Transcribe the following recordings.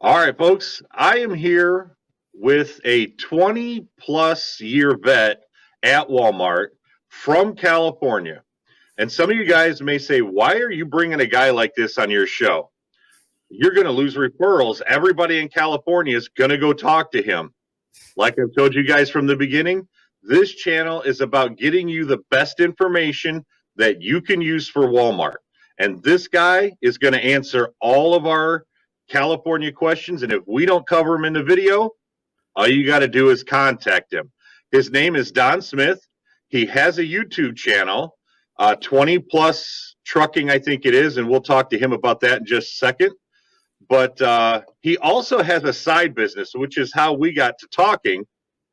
All right, folks, I am here with a 20 plus year vet at Walmart from California. And some of you guys may say, why are you bringing a guy like this on your show? You're going to lose referrals. Everybody in California is going to go talk to him. Like I've told you guys from the beginning, this channel is about getting you the best information that you can use for Walmart. And this guy is going to answer all of our California questions. And if we don't cover him in the video, all you got to do is contact him. His name is Don Smith. He has a YouTube channel, 20 plus trucking, I think it is. And we'll talk to him about that in just a second. But he also has a side business, which is how we got to talking.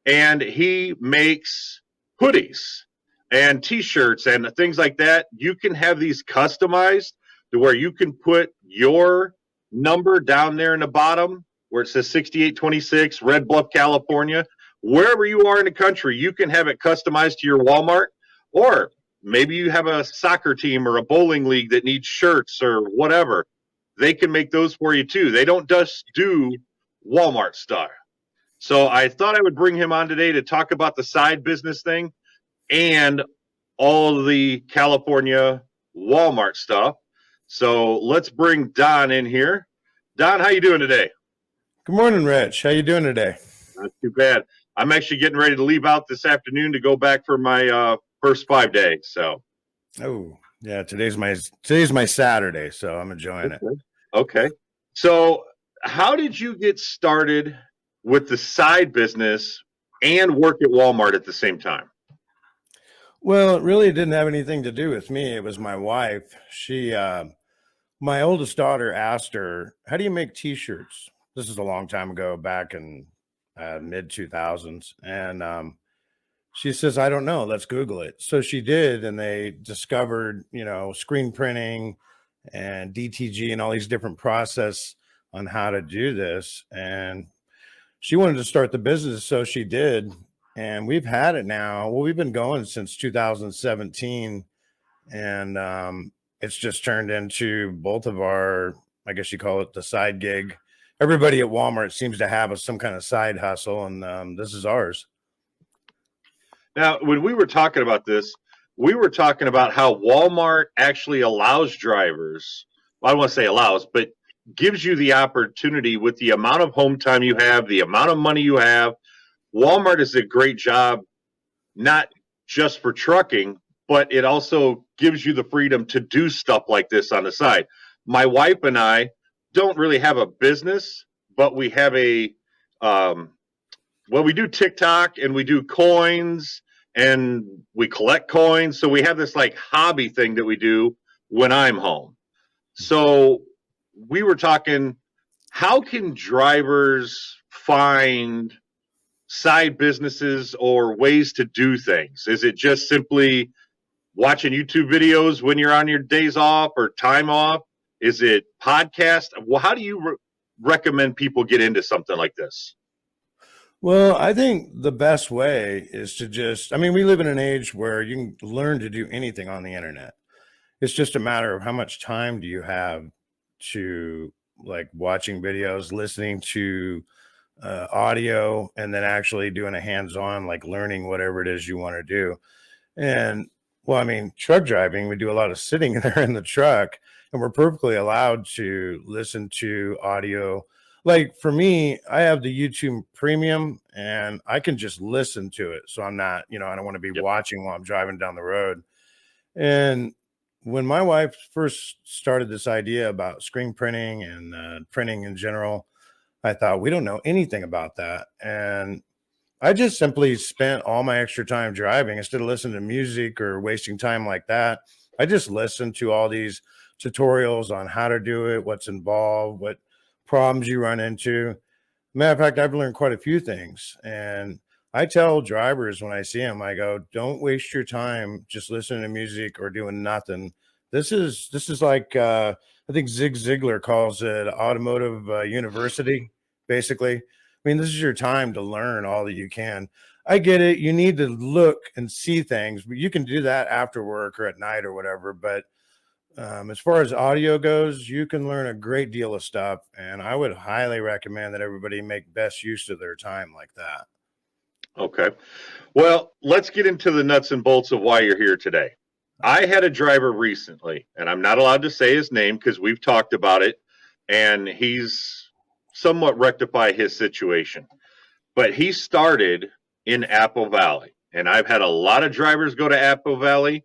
And he makes hoodies and t-shirts and things like that. You can have these customized to where you can put your number down there in the bottom where it says 6826 Red Bluff, California. Wherever you are in the country, you can have it customized to your Walmart. Or maybe you have a soccer team or a bowling league that needs shirts or whatever. They can make those for you too. They don't just do Walmart stuff. So I thought I would bring him on today to talk about the side business thing and all of the California Walmart stuff. So let's bring Don in here. Don, how you doing today? Good morning, Rich. How you doing today? Not too bad. I'm actually getting ready to leave out this afternoon to go back for my first 5 days. So, oh yeah, today's my Saturday, so I'm enjoying it. Okay. So, how did you get started with the side business and work at Walmart at the same time? Well, it really didn't have anything to do with me. It was my wife. My oldest daughter asked her, "How do you make T-shirts?" This is a long time ago, back in mid 2000s, and she says, "I don't know. Let's Google it." So she did, and they discovered, screen printing and DTG and all these different process on how to do this. And she wanted to start the business, so she did. And we've had it now. Well, we've been going since 2017, and it's just turned into both of our, I guess you call it the side gig. Everybody at Walmart seems to have some kind of side hustle, and this is ours. Now, when we were talking about this, we were talking about how Walmart actually allows drivers, well, I don't want to say allows, but gives you the opportunity with the amount of home time you have, the amount of money you have. Walmart is a great job, not just for trucking, but it also gives you the freedom to do stuff like this on the side. My wife and I don't really have a business, but we have we do TikTok and we do coins and we collect coins. So we have this like hobby thing that we do when I'm home. So we were talking, how can drivers find side businesses or ways to do things? Is it just simply watching YouTube videos when you're on your days off or time off? Is it podcast? Well, how do you recommend people get into something like this? Well, I think the best way is to we live in an age where you can learn to do anything on the internet. It's just a matter of how much time do you have to like watching videos, listening to audio, and then actually doing a hands-on, like learning whatever it is you want to do. And well, truck driving, we do a lot of sitting there in the truck, and we're perfectly allowed to listen to audio. Like for me, I have the YouTube Premium, and I can just listen to it. So I'm not, I don't want to be watching while I'm driving down the road. And when my wife first started this idea about screen printing and printing in general, I thought, we don't know anything about that. And I just simply spent all my extra time driving instead of listening to music or wasting time like that. I just listened to all these tutorials on how to do it, what's involved, what problems you run into. Matter of fact, I've learned quite a few things. And I tell drivers when I see them, I go, don't waste your time just listening to music or doing nothing. This is like, I think Zig Ziglar calls it automotive university, basically. This is your time to learn all that you can. I get it. You need to look and see things, but you can do that after work or at night or whatever. But As far as audio goes, you can learn a great deal of stuff, and I would highly recommend that everybody make best use of their time like that. Okay. Well, let's get into the nuts and bolts of why you're here today. I had a driver recently, and I'm not allowed to say his name because we've talked about it, and he's somewhat rectified his situation. But he started in Apple Valley, and I've had a lot of drivers go to Apple Valley.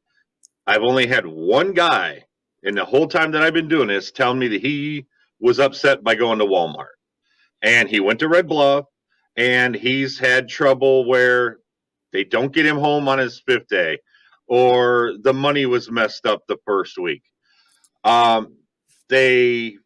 I've only had one guy in the whole time that I've been doing this tell me that he was upset by going to Walmart. And he went to Red Bluff, and he's had trouble where they don't get him home on his fifth day, or the money was messed up the first week. They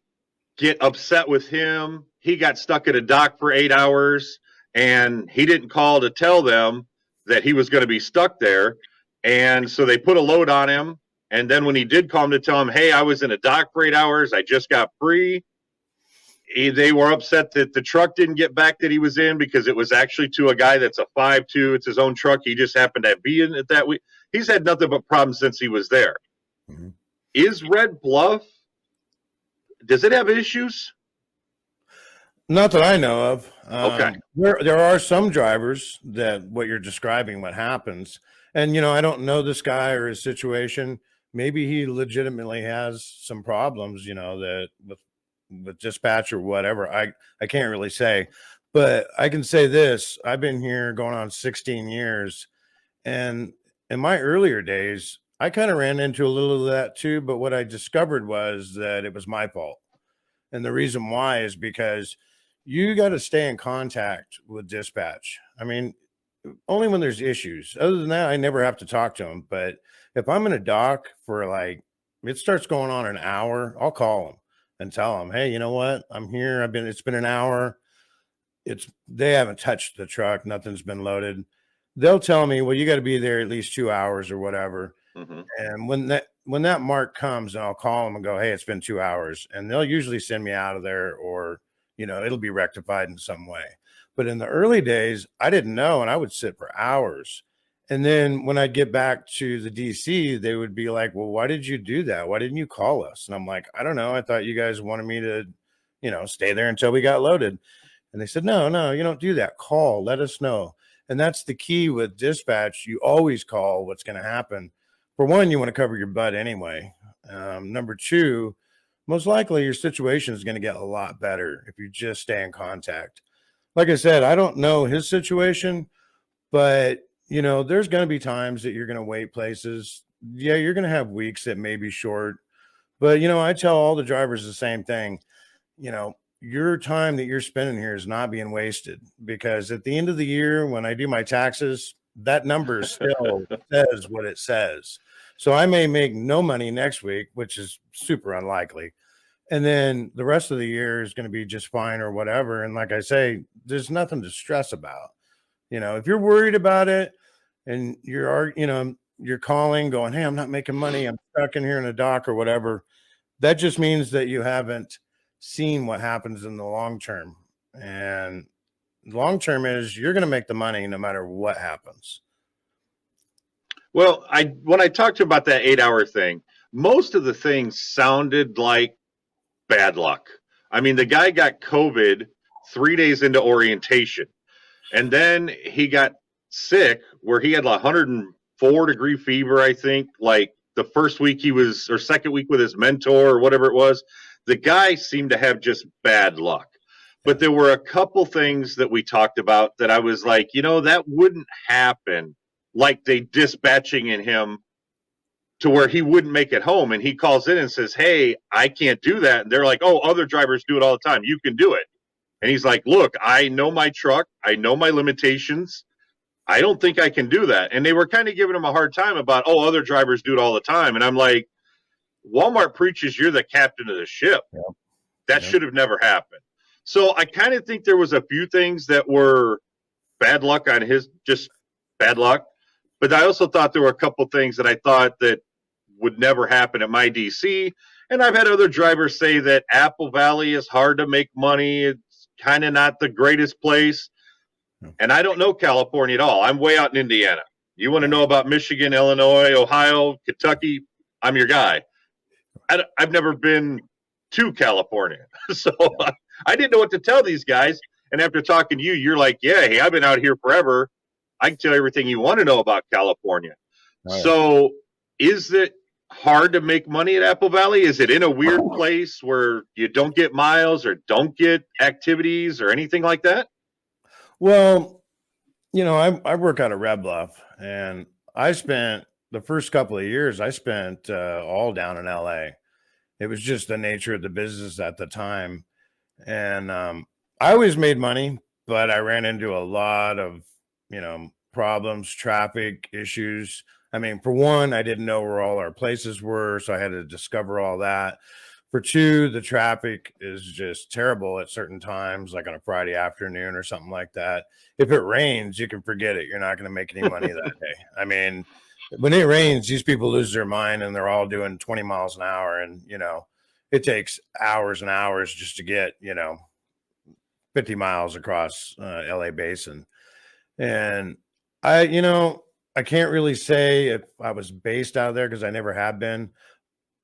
get upset with him. He got stuck at a dock for 8 hours, and he didn't call to tell them that he was going to be stuck there. And so they put a load on him. And then when he did call him to tell him, hey, I was in a dock for 8 hours, I just got free, they were upset that the truck didn't get back that he was in because it was actually to a guy that's a 5'2". It's his own truck. He just happened to be in it that week. He's had nothing but problems since he was there. Mm-hmm. Is Red Bluff, does it have issues? Not that I know of. Okay. There are some drivers that what you're describing, what happens. And, I don't know this guy or his situation. Maybe he legitimately has some problems, that with dispatch or whatever. I can't really say, but I can say this. I've been here going on 16 years, and in my earlier days, I kind of ran into a little of that too, but what I discovered was that it was my fault. And the reason why is because you got to stay in contact with dispatch. I mean, only when there's issues. Other than that, I never have to talk to them. But if I'm in a dock for it starts going on an hour, I'll call them and tell them, hey, you know what? I'm here. It's been an hour. They haven't touched the truck. Nothing's been loaded. They'll tell me, well, you got to be there at least 2 hours or whatever. Mm-hmm. And when that mark comes, and I'll call them and go, hey, it's been 2 hours. And they'll usually send me out of there, or, it'll be rectified in some way. But in the early days, I didn't know, and I would sit for hours. And then when I'd get back to the DC, they would be like, well, why did you do that? Why didn't you call us? And I'm like, I don't know. I thought you guys wanted me to, stay there until we got loaded. And they said, no, you don't do that. Call, let us know. And that's the key with dispatch. You always call what's going to happen. For one, you want to cover your butt anyway. Number two, most likely your situation is going to get a lot better if you just stay in contact. Like I said, I don't know his situation, but there's going to be times that you're going to wait places. Yeah, you're going to have weeks that may be short, but I tell all the drivers the same thing. Your time that you're spending here is not being wasted, because at the end of the year, when I do my taxes, that number still says what it says. So I may make no money next week, which is super unlikely. And then the rest of the year is going to be just fine or whatever. And like I say, there's nothing to stress about. If you're worried about it and you're calling going, hey, I'm not making money, I'm stuck in here in a dock or whatever, that just means that you haven't seen what happens in the long term. And long term is you're going to make the money no matter what happens. Well, when I talked to you about that 8-hour thing, most of the things sounded like bad luck. I mean, the guy got COVID 3 days into orientation, and then he got sick where he had 104-degree fever, I think, like the first week or second week with his mentor or whatever it was. The guy seemed to have just bad luck. But there were a couple things that we talked about that I was like, that wouldn't happen, like they dispatching in him to where he wouldn't make it home. And he calls in and says, hey, I can't do that. And they're like, oh, other drivers do it all the time. You can do it. And he's like, look, I know my truck. I know my limitations. I don't think I can do that. And they were kind of giving him a hard time about, oh, other drivers do it all the time. And I'm like, Walmart preaches you're the captain of the ship. Yeah. That should have never happened. So I kind of think there was a few things that were bad luck on his, just bad luck. But I also thought there were a couple things that I thought that would never happen at my DC. And I've had other drivers say that Apple Valley is hard to make money. It's kind of not the greatest place. And I don't know California at all. I'm way out in Indiana. You want to know about Michigan, Illinois, Ohio, Kentucky, I'm your guy. I've never been to California, so I didn't know what to tell these guys. And after talking to you, you're like, yeah, hey, I've been out here forever. I can tell you everything you want to know about California. Oh yeah. So, is it hard to make money at Apple Valley? Is it in a weird place where you don't get miles or don't get activities or anything like that? Well, I work out of Red Bluff, and I spent the first couple of years, I spent all down in LA. It was just the nature of the business at the time. And I always made money, but I ran into a lot of, problems, traffic issues. I mean, for one, I didn't know where all our places were, so I had to discover all that. For two, the traffic is just terrible at certain times, like on a Friday afternoon or something like that. If it rains, you can forget it. You're not going to make any money that day. I mean, when it rains, these people lose their mind and they're all doing 20 miles an hour. And, it takes hours and hours just to get, 50 miles across LA basin. And I can't really say if I was based out of there because I never have been,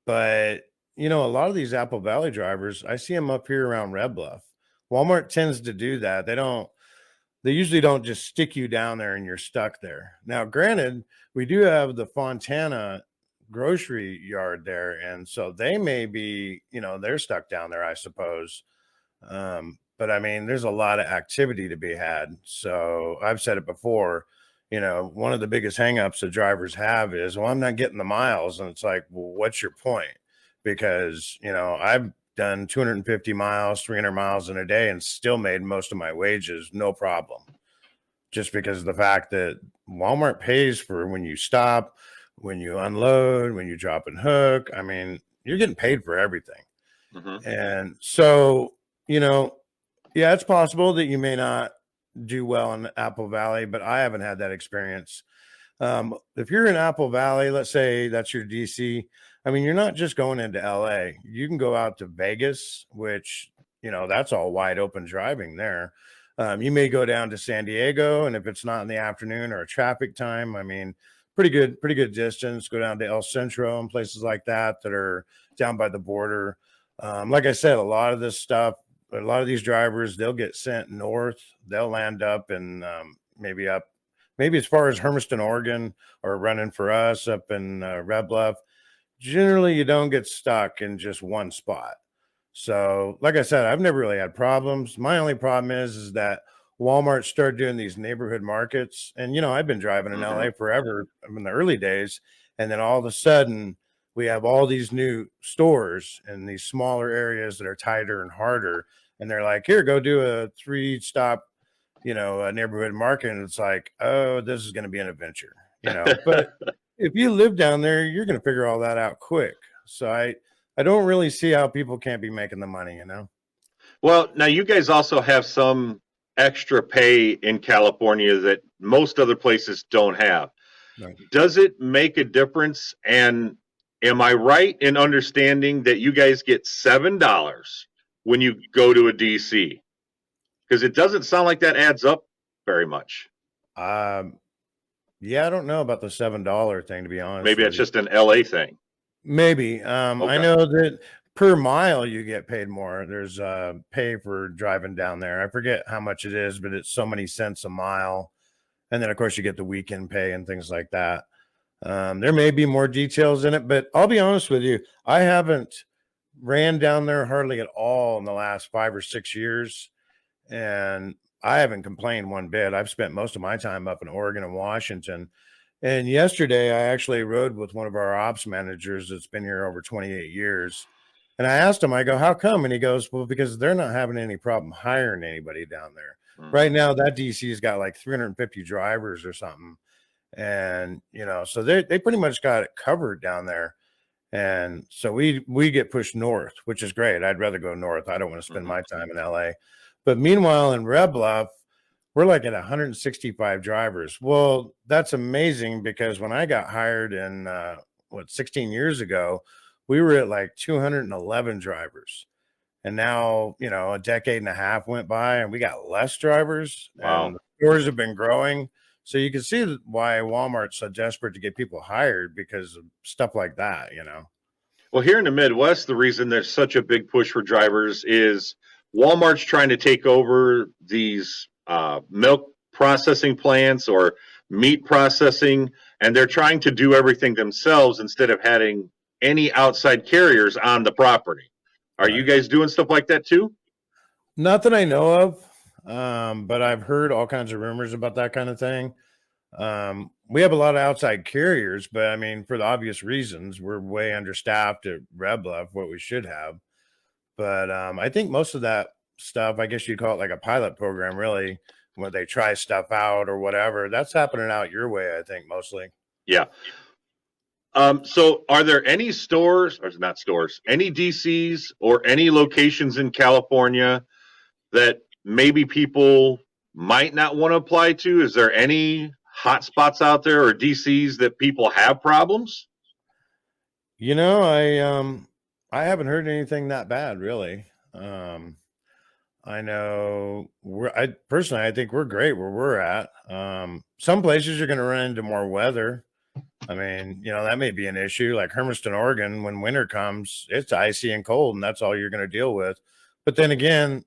but a lot of these Apple Valley drivers, I see them up here around Red Bluff. Walmart tends to do that. They usually don't just stick you down there and you're stuck there. Now, granted, we do have the Fontana grocery yard there. And so they may be, they're stuck down there, I suppose. But I mean, there's a lot of activity to be had. So I've said it before, one of the biggest hangups that drivers have is, well, I'm not getting the miles. And it's like, well, what's your point? Because, I've done 250 miles, 300 miles in a day and still made most of my wages, no problem. Just because of the fact that Walmart pays for when you stop, when you unload, when you drop and hook. I mean, you're getting paid for everything. Mm-hmm. And so, yeah, it's possible that you may not do well in Apple Valley, but I haven't had that experience. If you're in Apple Valley, let's say that's your DC, I mean, you're not just going into LA. You can go out to Vegas, which, that's all wide open driving there. You may go down to San Diego, and if it's not in the afternoon or a traffic time, I mean, pretty good distance. Go down to El Centro and places like that are down by the border. Like I said, a lot of this stuff, a lot of these drivers, they'll get sent north. They'll land up and maybe as far as Hermiston, Oregon, or running for us up in Red Bluff. Generally, you don't get stuck in just one spot. So, like I said, I've never really had problems. My only problem is that Walmart started doing these neighborhood markets, and I've been driving in Mm-hmm. LA forever in the early days, and then all of a sudden we have all these new stores in these smaller areas that are tighter and harder, and they're like, "Here, go do a 3-stop, a neighborhood market," and it's like, "Oh, this is going to be an adventure," But if you live down there, you're going to figure all that out quick. So I don't really see how people can't be making the money. Well, now you guys also have some extra pay in California that most other places don't have. Right. Does it make a difference? And am I right in understanding that you guys get $7 when you go to a DC? Because it doesn't sound like that adds up very much. Um, yeah, I don't know about the $7 thing, to be honest Maybe with that's you. just an LA thing. Maybe. I Okay. know that per mile you get paid more. There's pay for driving down there. I forget how much it is, but it's so many cents a mile. And then of course you get the weekend pay and things like that. There may be more details in it, but I'll be honest with you, I haven't ran down there hardly at all in the last 5 or 6 years. And I haven't complained one bit. I've spent most of my time up in Oregon and Washington. And yesterday, I actually rode with one of our ops managers that's been here over 28 years. And I asked him, I go, how come? And he goes, well, because they're not having any problem hiring anybody down there. Right Mm-hmm. now, that DC's got like 350 drivers or something. And, so they pretty much got it covered down there. And so we get pushed north, which is great. I'd rather go north. I don't want to spend Mm-hmm. my time in LA. But meanwhile, in Red Bluff, we're like at 165 drivers. Well, that's amazing because when I got hired in 16 years ago, we were at like 211 drivers. And now, a decade and a half went by and we got less drivers and Wow. the stores have been growing. So you can see why Walmart's so desperate to get people hired because of stuff like that. Well, here in the Midwest, the reason there's such a big push for drivers is Walmart's trying to take over these milk processing plants or meat processing, and they're trying to do everything themselves instead of having any outside carriers on the property. Are you Right. guys doing stuff like that too? Not that I know of, but I've heard all kinds of rumors about that kind of thing. We have a lot of outside carriers, but I mean, for the obvious reasons, we're way understaffed at Red Bluff, what we should have. But I think most of that stuff, I guess you'd call it like a pilot program, really, where they try stuff out or whatever. That's happening out your way, I think, mostly. Yeah. So are there any stores, or not stores, any DCs or any locations in California that maybe people might not want to apply to? Is there any hot spots out there or DCs that people have problems? You know, I haven't heard anything that bad, really. I know I personally, I think we're great where we're at. Some places you're going to run into more weather. I mean, you know, that may be an issue. Like Hermiston, Oregon, when winter comes, it's icy and cold, and that's all you're going to deal with. But then again,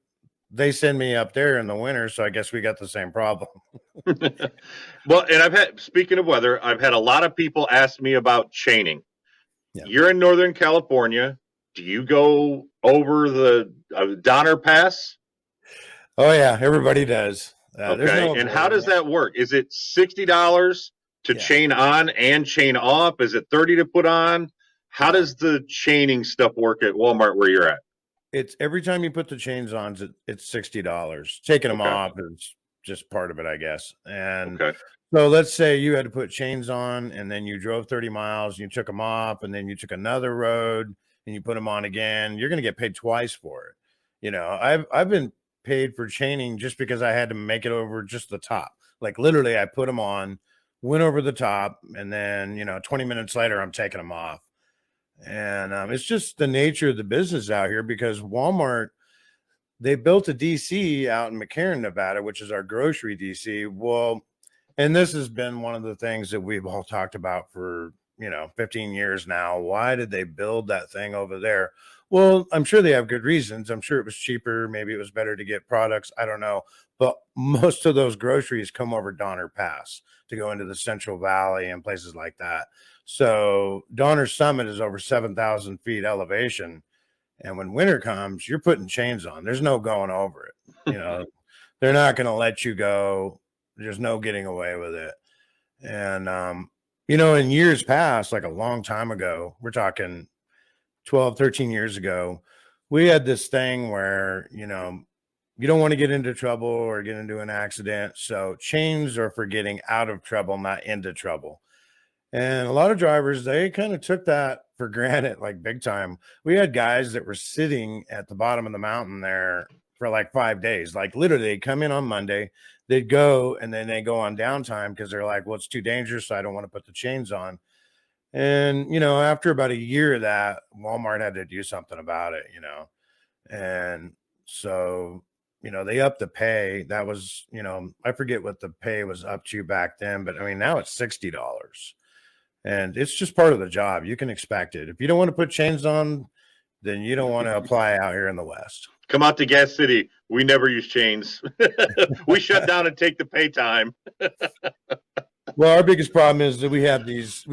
they send me up there in the winter, so I guess we got the same problem. Well, and speaking of weather, I've had a lot of people ask me about chaining. Yeah. You're in Northern California. Do you go over the Donner Pass? Oh yeah, everybody does. There's Okay. no And how avoiding does it. that work? Is it $60 to Yeah. chain on and chain off? Is it 30 to put on? How does the chaining stuff work at Walmart where you're at? It's every time you put the chains on, it's $60. Taking them Okay. off is just part of it, I guess. And Okay. so let's say you had to put chains on and then you drove 30 miles and you took them off and then you took another road and you put them on again. You're going to get paid twice for it. You know, I've been paid for chaining just because I had to make it over just the top. Like literally, I put them on, went over the top, and then 20 minutes later, I'm taking them off. And it's just the nature of the business out here because Walmart, they built a DC out in McCarran, Nevada, which is our grocery DC. Well, and this has been one of the things that we've all talked about for 15 years now. Why did they build that thing over there? Well, I'm sure they have good reasons. I'm sure it was cheaper. Maybe it was better to get products. I don't know. But most of those groceries come over Donner Pass to go into the Central Valley and places like that. So Donner Summit is over 7,000 feet elevation. And when winter comes, you're putting chains on. There's no going over it. They're not going to let you go. There's no getting away with it. And, in years past, like a long time ago, we're talking 12, 13 years ago, we had this thing where, you don't want to get into trouble or get into an accident. So chains are for getting out of trouble, not into trouble. And a lot of drivers, they kind of took that for granted, like big time. We had guys that were sitting at the bottom of the mountain there for like 5 days. Like literally, they'd come in on Monday, they'd go, and then they go on downtime because they're like, well, it's too dangerous. So I don't want to put the chains on. And, after about a year of that, Walmart had to do something about it, And so, they upped the pay. That was, I forget what the pay was up to back then, but I mean, now it's $60. And it's just part of the job. You can expect it. If you don't want to put chains on, then you don't want to apply out here in the West. Come out to Gas City. We never use chains. We shut down and take the pay time. Well, our biggest problem is that we have these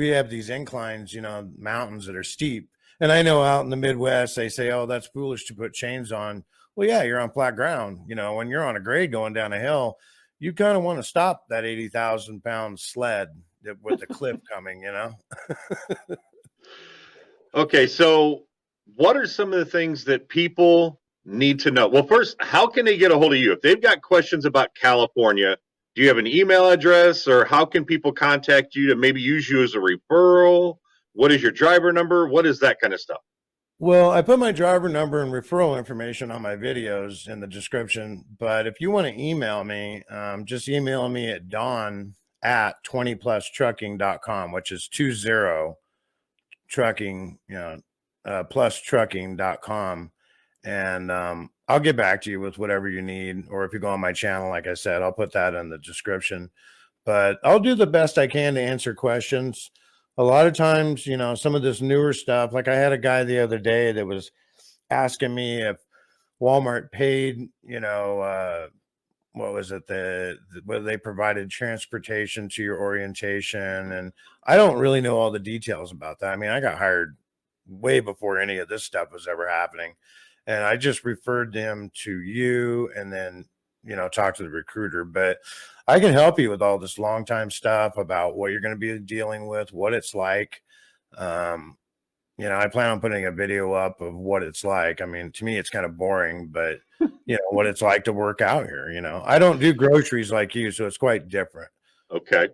inclines, mountains that are steep. And I know out in the Midwest, they say, oh, that's foolish to put chains on. Well, yeah, you're on flat ground. When you're on a grade going down a hill, you kind of want to stop that 80,000-pound sled with the clip coming, Okay, so what are some of the things that people need to know? Well, first, how can they get a hold of you? If they've got questions about California, do you have an email address or how can people contact you to maybe use you as a referral? What is your driver number? What is that kind of stuff? Well, I put my driver number and referral information on my videos in the description. But if you want to email me, just email me at don@20plustrucking.com, which is 20 trucking, plustrucking.com. And I'll get back to you with whatever you need. Or if you go on my channel, like I said, I'll put that in the description. But I'll do the best I can to answer questions. a lot of times, you know, some of this newer stuff, like I had a guy the other day that was asking me if Walmart paid, you know, what was it, whether they provided transportation to your orientation. And I don't really know all the details about that. I mean, I got hired way before any of this stuff was ever happening. And I just referred them to you and then, you know, talk to the recruiter. But I can help you with all this long time stuff about what you're going to be dealing with, what it's like. Um, you know, I plan on putting a video up of what it's like. I mean, to me, it's kind of boring, but you know, what it's like to work out here. You know, I don't do groceries like you, so it's quite different. Okay.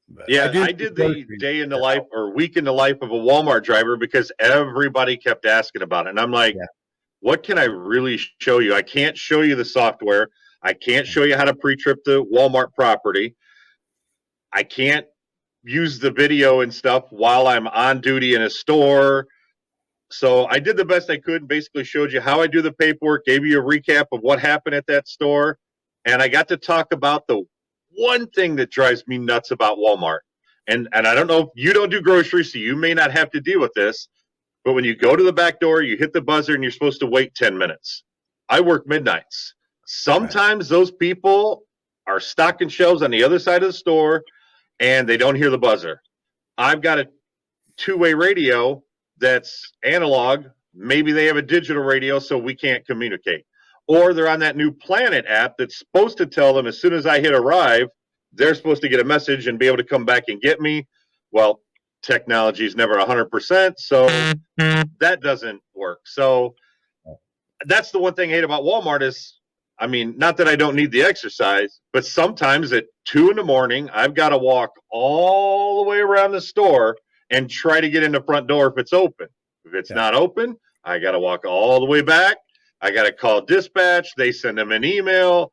But I Yeah, do I do did the groceries day in the to life help. or week in the life of a Walmart driver because everybody kept asking about it. And I'm like, Yeah. what can I really show you? I can't show you the software. I can't show you how to pre-trip the Walmart property. I can't use the video and stuff while I'm on duty in a store. So I did the best I could and basically showed you how I do the paperwork, gave you a recap of what happened at that store. And I got to talk about the one thing that drives me nuts about Walmart. And I don't know if you don't do groceries, so you may not have to deal with this, but when you go to the back door, you hit the buzzer and you're supposed to wait 10 minutes. I work midnights. Right. Sometimes those people are stocking shelves on the other side of the store and they don't hear the buzzer. I've got a two-way radio that's analog. Maybe they have a digital radio, so we can't communicate. Or they're on that new Planet app that's supposed to tell them as soon as I hit arrive, they're supposed to get a message and be able to come back and get me. Well, technology is never 100%, so that doesn't work. So that's the one thing I hate about Walmart is, I mean, not that I don't need the exercise, but sometimes at 2 in the morning, I've got to walk all the way around the store and try to get in the front door if it's open. If it's Yeah. not open, I got to walk all the way back. I got to call dispatch. They send them an email.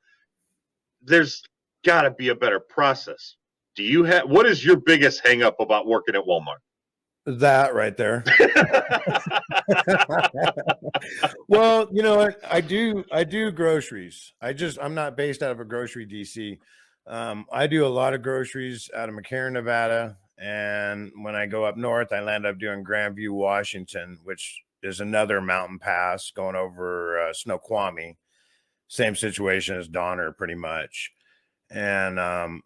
There's got to be a better process. Do you have, what is your biggest hang up about working at Walmart? That right there. Well, you know what? I do groceries. I'm not based out of a grocery DC. I do a lot of groceries out of McCarran, Nevada. And when I go up north, I land up doing Grandview, Washington, which is another mountain pass going over Snoqualmie. Same situation as Donner, pretty much. And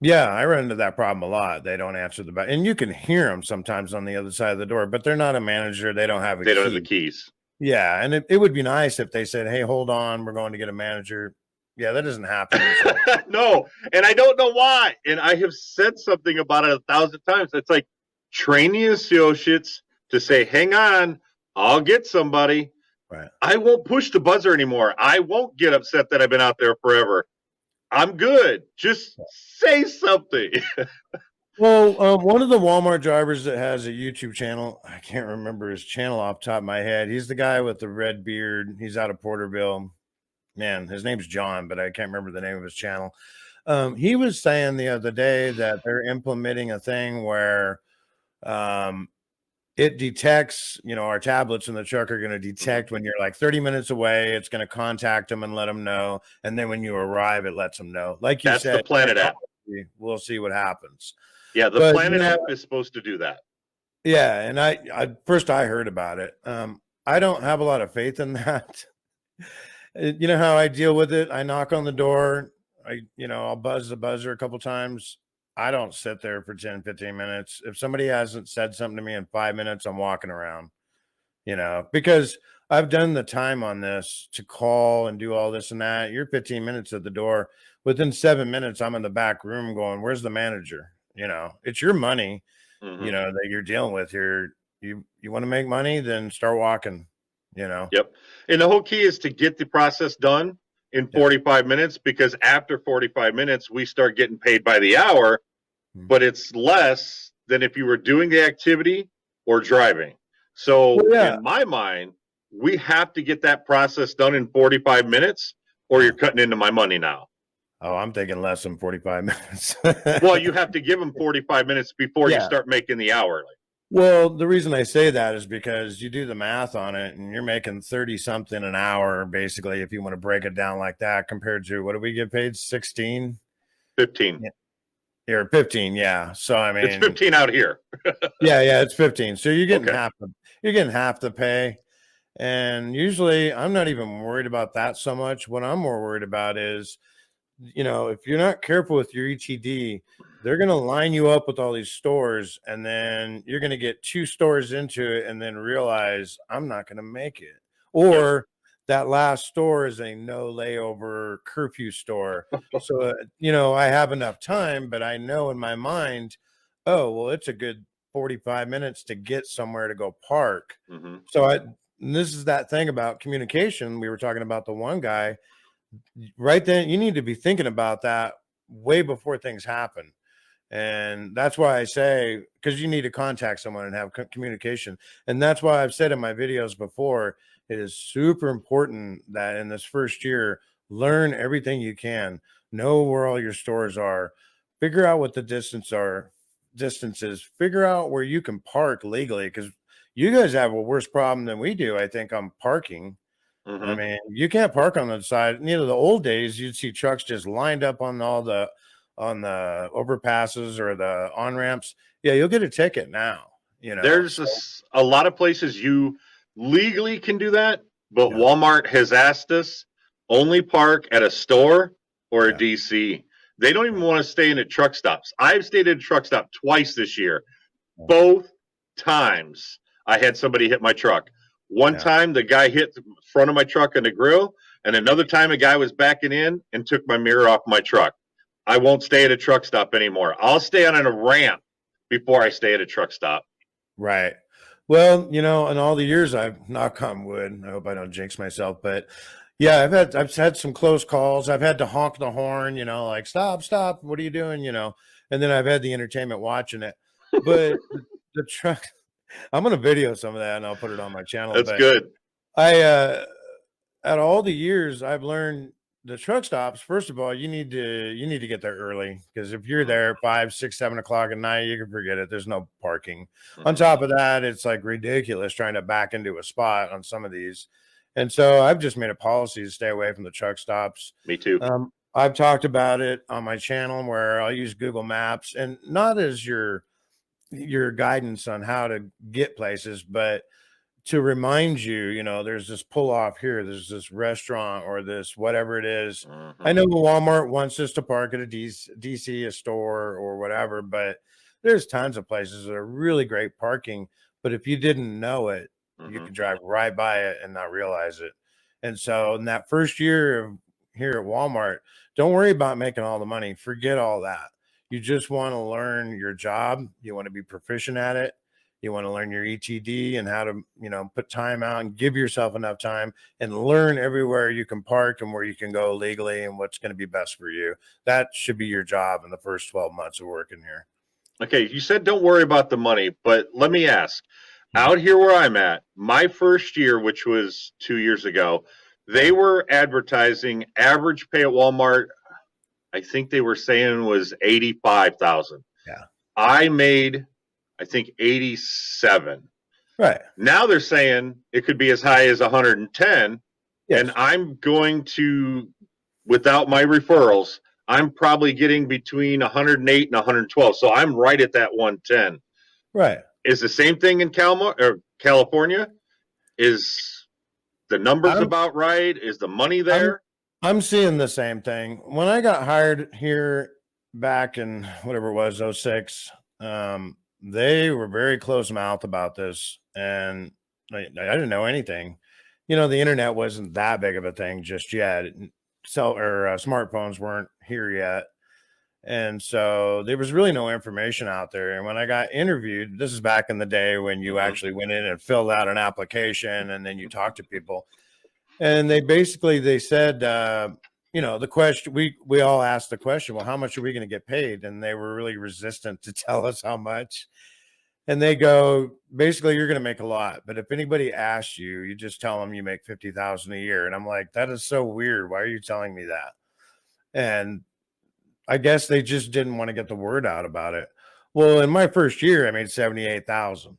yeah, I run into that problem a lot. They don't answer the back, and you can hear them sometimes on the other side of the door, but they're not a manager. They don't have a They don't have the key. keys. Yeah, and it would be nice if they said, "Hey, hold on, we're going to get a manager." Yeah, that doesn't happen usually. No, and I don't know why. And I have said something about it 1,000 times. It's like train the associates to say, hang on, I'll get somebody. Right. I won't push the buzzer anymore. I won't get upset that I've been out there forever. I'm good. Just say something. Well, one of the Walmart drivers that has a YouTube channel, I can't remember his channel off the top of my head. He's the guy with the red beard. He's out of Porterville. Man, his name's John, but I can't remember the name of his channel. He was saying the other day that they're implementing a thing where um, it detects, you know, our tablets in the truck are going to detect when you're like 30 minutes away. It's going to contact them and let them know. And then when you arrive, it lets them know. Like you That's the said, Planet app. we'll see what happens. Yeah, the But, you Planet know, app is supposed to do that. yeah. And I first I heard about it. I don't have a lot of faith in that. You know how I deal with it? I knock on the door. I'll buzz the buzzer a couple times. I don't sit there for 10, 15 minutes. If somebody hasn't said something to me in 5 minutes, I'm walking around, because I've done the time on this to call and do all this and that. You're 15 minutes at the door. Within 7 minutes, I'm in the back room going, where's the manager? It's your money, Mm-hmm. that you're dealing with here. You want to make money, then start walking, Yep. And the whole key is to get the process done in Yeah. 45 minutes because after 45 minutes, we start getting paid by the hour, Mhm. but it's less than if you were doing the activity or driving. Well, So, yeah. in my mind, we have to get that process done in 45 minutes or you're cutting into my money now. Oh, I'm thinking less than 45 minutes. Well, you have to give them 45 minutes before you Yeah. start making the hourly. Well, the reason I say that is because you do the math on it and you're making 30 something an hour, basically, if you want to break it down like that, compared to what do we get paid? 16? 15. Yeah. Or 15, yeah. So I It's mean, 15 out here. yeah, it's 15. So Okay. you're getting half the pay. And usually I'm not even worried about that so much. What I'm more worried about is, if you're not careful with your ETD, they're going to line you up with all these stores, and then you're going to get 2 stores into it and then realize I'm not going to make it. Yep. Or that last store is a no layover curfew store. So, I have enough time, but I know in my mind, oh, well, it's a good 45 minutes to get somewhere to go park. Mm-hmm. So and this is that thing about communication. We were talking about the one guy right then. You need to be thinking about that way before things happen. And that's why I say, because you need to contact someone and have communication. And that's why I've said in my videos before, it is super important that in this first year, learn everything you can, know where all your stores are, figure out what the distances, figure out where you can park legally. Because you guys have a worse problem than we do, I think, on parking. I Mm-hmm. mean, you can't park on the side. The old days, you'd see trucks just lined up on the overpasses or the on ramps. Yeah, you'll get a ticket now. There's So a lot of places you legally can do that, but yeah, Walmart has asked us only park at a store or a yeah, DC. They don't even yeah, want to stay in at truck stops. I've stayed at a truck stop twice this year. yeah, Both times I had somebody hit my truck. One yeah. time the guy hit the front of my truck in the grill, and another time a guy was backing in and took my mirror off my truck. I won't stay at a truck stop anymore. I'll stay on a ramp before I stay at a truck stop. Right. Well, in all the years I've knock on wood, I hope I don't jinx myself, but yeah, I've had some close calls. I've had to honk the horn, like stop, stop, what are you doing? And then I've had the entertainment watching it. But the truck, I'm gonna video some of that and I'll put it on my channel. That's But good. I out of all the years I've learned the truck stops, first of all, you need to get there early, because if you're Mm-hmm. there 5, 6, 7 o'clock at night, you can forget it. There's no parking. On Mm-hmm. top of that, it's like ridiculous trying to back into a spot on some of these. And so I've just made a policy to stay away from the truck stops. Me too. I've talked about it on my channel where I'll use Google Maps, and not as your guidance on how to get places, but to remind you, there's this pull off here, there's this restaurant or this whatever it is. I Mm-hmm. know Walmart wants us to park at a DC, a store or whatever, but there's tons of places that are really great parking. But if you didn't know it, you Mm-hmm. could drive right by it and not realize it. And so in that first year of here at Walmart, don't worry about making all the money. Forget all that. You just want to learn your job. You want to be proficient at it. You want to learn your ETD and how to, put time out and give yourself enough time and learn everywhere you can park and where you can go legally and what's going to be best for you. That should be your job in the first 12 months of working here. Okay, you said don't worry about the money, but let me ask. Hmm. Out here where I'm at, my first year, which was 2 years ago, they Yeah. were advertising average pay at Walmart. I think they were saying was 85,000. Yeah. I made, I think 87. Right. Now they're saying it could be as high as 110, and Yes. I'm going to, without my referrals, I'm probably getting between 108 and 112. So I'm right at that 110. Right. Is the same thing in California? Is the numbers I'm about right? Is the money I'm there? I'm seeing the same thing. When I got hired here back in whatever it was, '06, they were very close mouth about this. And I didn't know anything. The internet wasn't that big of a thing just yet. Smartphones weren't here yet. And so there was really no information out there. And when I got interviewed, this is back in the day when you Mm-hmm. actually went in and filled out an application and then you talked to people. And they said, the question, we all asked the question, well, how much are we going to get paid? And they were really resistant to tell us how much. And they go, basically, you're going to make a lot, but if anybody asks you, you just tell them you make 50,000 a year. And I'm like, that is so weird. Why are you telling me that? And I guess they just didn't want to get the word out about it. Well, in my first year, I made 78,000.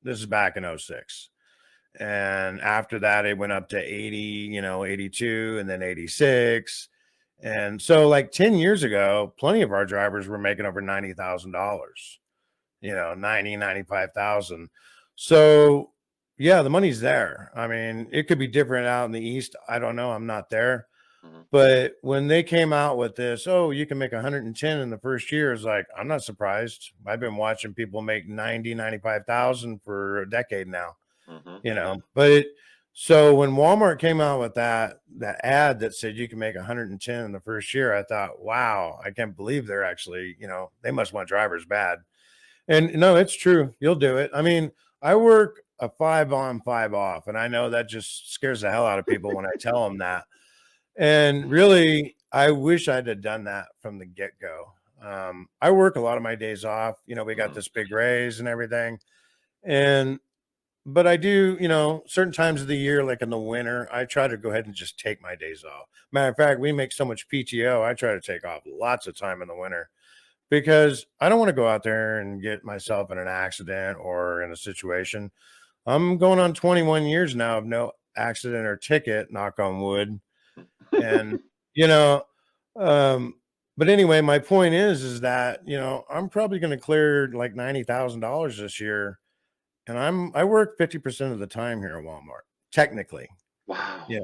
This is back in '06. And after that, it went up to 80, 82, and then 86. And so like 10 years ago, plenty of our drivers were making over $90,000, 95,000. So yeah, the money's there. I mean, it could be different out in the East. I don't know. I'm not there. Mhm. But when they came out with this, oh, you can make 110 in the first year, is like, I'm not surprised. I've been watching people make 90, 95,000 for a decade now, Mhm. But so when Walmart came out with that ad that said you can make 110 in the first year, I thought, wow, I can't believe they're actually, they must want drivers bad. And no, it's true. You'll do it. I mean, I work a 5 on, 5 off, and I know that just scares the hell out of people when I tell them that. And really, I wish I'd have done that from the get go. I work a lot of my days off. We got Mhm. this big raise and everything. And, but I do, certain times of the year, like in the winter, I try to go ahead and just take my days off. Matter of fact, we make so much PTO, I try to take off lots of time in the winter because I don't want to go out there and get myself in an accident or in a situation. I'm going on 21 years now of no accident or ticket, knock on wood. And, you know, um, but anyway, my point is that, I'm probably going to clear like $90,000 this year. And I work 50% of the time here at Walmart, technically. Wow. Yeah.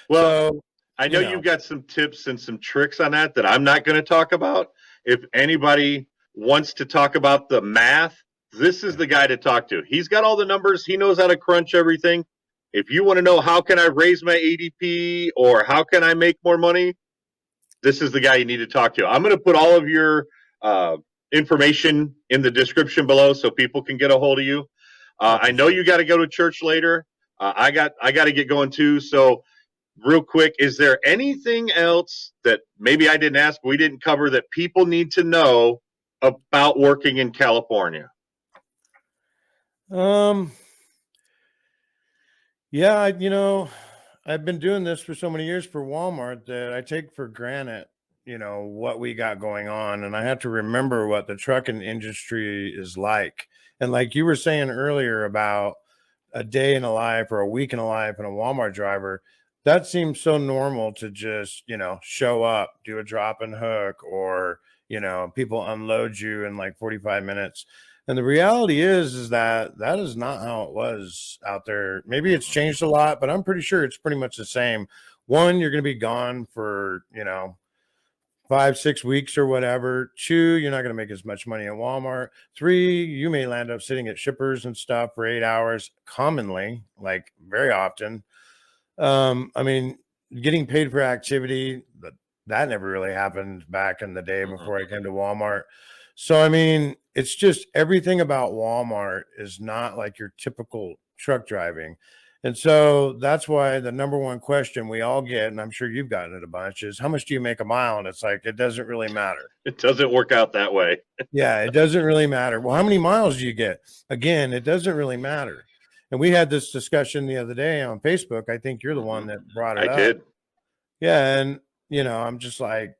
Well, So, I you know know, you've got some tips and some tricks on that I'm not going to talk about. If anybody wants to talk about the math, this is yeah. the guy to talk to. He's got all the numbers. He knows how to crunch everything. If you want to know how can I raise my ADP or how can I make more money, this is the guy you need to talk to. I'm going to put all of your uh, information in the description below so people can get a hold of you. I I know appreciate you got to go to church later. I got to get going too. So real quick, is there anything else that maybe I didn't ask, we didn't cover that people need to know about working in California? it. Yeah, I've been doing this for so many years for Walmart that I take for granted, what we got going on. And I have to remember what the trucking industry is like. And like you were saying earlier about a day in a life or a week in a life and a Walmart driver, that seems so normal to just, show up, do a drop and hook, or, people unload you in like 45 minutes. And the reality is that that is not how it was out there. Maybe it's changed a lot, but I'm pretty sure it's pretty much the same. One, you're going to be gone for, 5, 6 weeks or whatever. Two, you're not going to make as much money at Walmart. Three, you may land up sitting at shippers and stuff for 8 hours, commonly, like very often. I mean, getting paid for activity, that never really happened back in the day Mhm. before I came to Walmart. So, I mean, it's just everything about Walmart is not like your typical truck driving. And so that's why the number one question we all get, and I'm sure you've gotten it a bunch, is how much do you make a mile? And it's like, it doesn't really matter. It doesn't work out that way. Yeah, it doesn't really matter. Well, how many miles do you get? Again, it doesn't really matter. And we had this discussion the other day on Facebook. I think you're the one Mhm. that brought it I up. did. Yeah, and I'm just like,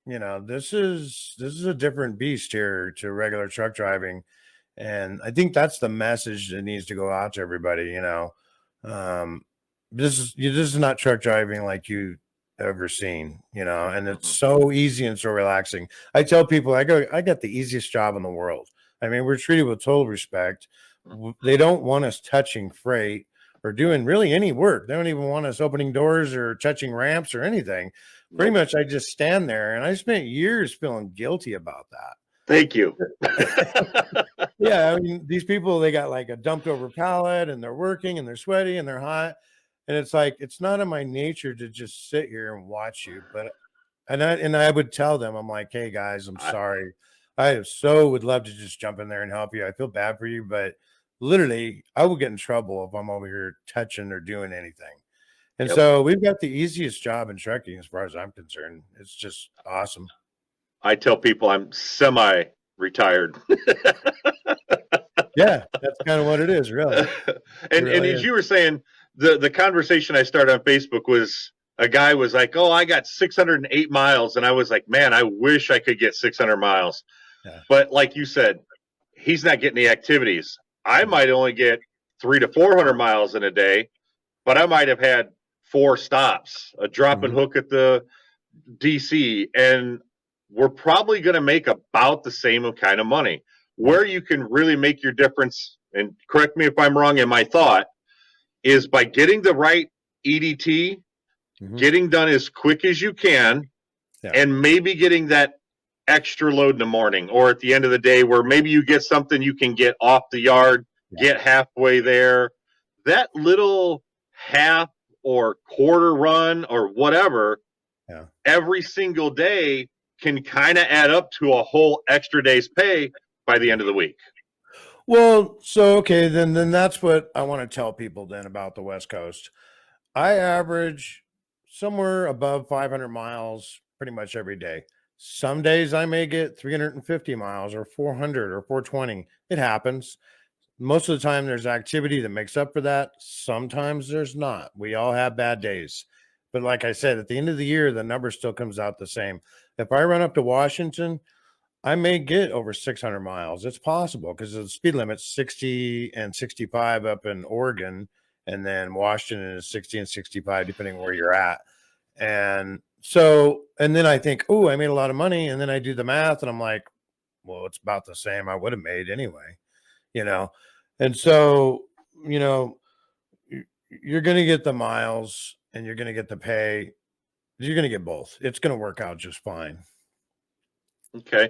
this is a different beast here to regular truck driving. And I think that's the message that needs to go out to everybody. Um, this is not truck driving like you ever seen, and it's Mhm. so easy and so relaxing. I tell people I got the easiest job in the world. I mean, we're treated with total respect. They don't want us touching freight or doing really any work. They don't even want us opening doors or touching ramps or anything. Pretty Nope. much I just stand there, and I spent years feeling guilty about Thank you. that. Yeah, I mean, these people, they got like a dumped over pallet and they're working and they're sweaty and they're hot. And it's like, it's not in my nature to just sit here and watch you. And I would tell them, I'm like, hey guys, I'm I, sorry. I so would love to just jump in there and help you. I feel bad for you, but literally I will get in trouble if I'm over here touching or doing anything. And yep. so we've got the easiest job in trucking as far as I'm concerned. It's just awesome. I tell people I'm semi retired. Yeah, that's kind of what it is, really. It And really as is. you were saying, the conversation I started on Facebook was a guy was like, "Oh, I got 608 miles," and I was like, "Man, I wish I could get 600 miles." Yeah. But like you said, he's not getting the activities. I No. might only get 300 to 400 miles in a day, but I might have had 4 stops, a drop and Mhm. hook at the DC, and we're probably going to make about the same kind of money. Where you can really make your difference, and correct me if I'm wrong in my thought, is by getting the right EDT, Mhm. getting done as quick as you can, Yeah. and maybe getting that extra load in the morning or at the end of the day where maybe you get something you can get off the yard, Yeah. get halfway there. That little half or quarter run or whatever Yeah. every single day can kind of add up to a whole extra day's pay by the end of the week. Well, so okay, then that's what I want to tell people then about the West Coast. I average somewhere above 500 miles pretty much every day. Some days I may get 350 miles or 400 or 420. It happens. Most of the time there's activity that makes up for that. Sometimes there's not. We all have bad days. But like I said, at the end of the year, the number still comes out the same. If I run up to Washington, I may get over 600 miles. It's possible because the speed limit's 60 and 65 up in Oregon, and then Washington is 60 and 65, depending where you're at. And so, and then I think, oh, I made a lot of money. And then I do the math and I'm like, well, it's about the same I would have made anyway, you know? And so, you know, you're going to get the miles and you're going to get the pay. You're going to get both. It's going to work out just fine. Okay.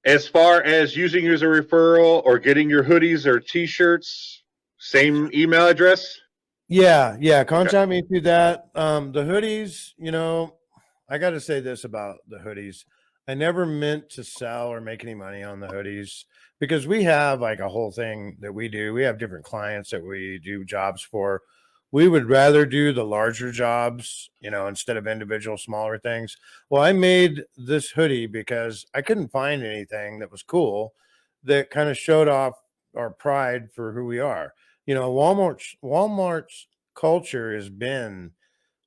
As far as using you as a referral or getting your hoodies or t-shirts, same email address? Yeah. Okay. Contact me through that. The hoodies, I got to say this about the hoodies. I never meant to sell or make any money on the hoodies because we have like a whole thing that we do. We have different clients that we do jobs for. We would rather do the larger jobs, instead of individual smaller things. Well, I made this hoodie because I couldn't find anything that was cool that kind of showed off our pride for who we are. Walmart's culture has been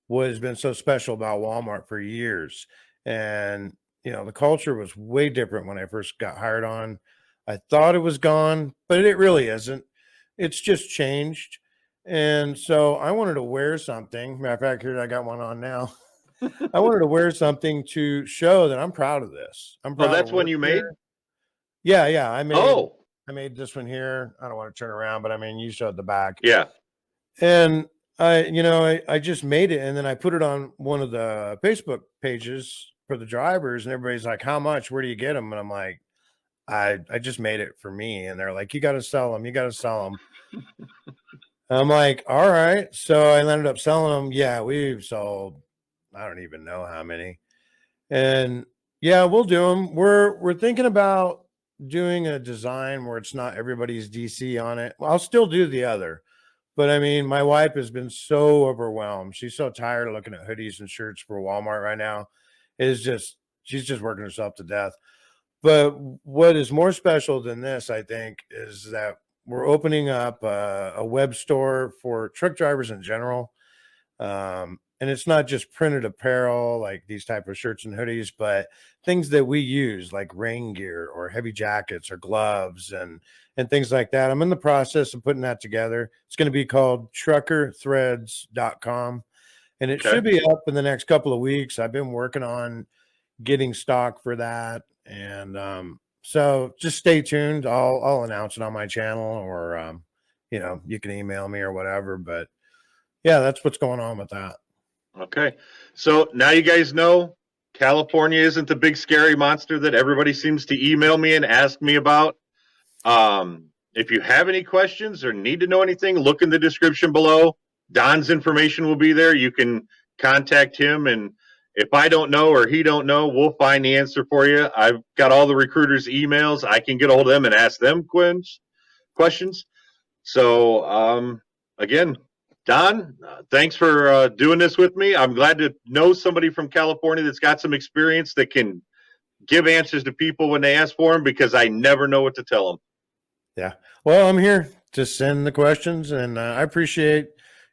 what has been so special about Walmart for years. And the culture was way different when I first got hired on. I thought it was gone, but it really isn't. It's just changed. And so I wanted to wear something. Matter of fact, here I got one on now. I wanted to wear something to show that I'm proud of this. I'm Oh, proud to that's one work you here. made? Yeah. Oh, I made this one here. I don't want to turn around, but I mean, you showed the back. yeah. And I just made it and then I put it on one of the Facebook pages for the drivers and everybody's like, how much? Where do you get them? And I'm like, I just made it for me. And they're like, you got to sell them. You got to sell them. I'm like, all right. So I ended up selling them. Yeah, we've sold, I don't even know how many. And yeah, we'll do them. We're thinking about doing a design where it's not everybody's DC on it. Well, I'll still do the other. But I mean, my wife has been so overwhelmed. She's so tired of looking at hoodies and shirts for Walmart right now. She's just working herself to death. But what is more special than this, I think, is that we're opening up a web store for truck drivers in general. And it's not just printed apparel like these type of shirts and hoodies, but things that we use like rain gear or heavy jackets or gloves and things like that. I'm in the process of putting that together. It's going to be called truckerthreads.com and it Okay. should be up in the next couple of weeks. I've been working on getting stock for that. And so just stay tuned. I'll announce it on my channel or you can email me or whatever. But yeah, that's what's going on with that. Okay. So now you guys know California isn't the big scary monster that everybody seems to email me and ask me about. If you have any questions or need to know anything, look in the description below. Don's information will be there. You can contact him, and if I don't know or he don't know, we'll find the answer for you. I've got all the recruiters' emails. I can get a hold of them and ask them questions. So, again, Don, thanks for doing this with me. I'm glad to know somebody from California that's got some experience that can give answers to people when they ask for them because I never know what to tell them. Yeah. Well, I'm here to send the questions, and I appreciate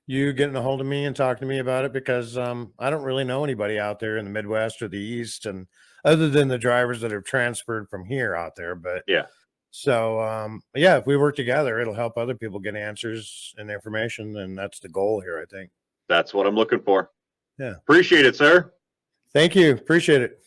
you getting a hold of me and talking to me about it because I don't really know anybody out there in the Midwest or the East, and other than the drivers that have transferred from here out there. But Yeah. so yeah, if we work together, it'll help other people get answers and information, and that's the goal here, I think. That's what I'm looking for. Yeah. Appreciate it, sir. Thank you. Appreciate it.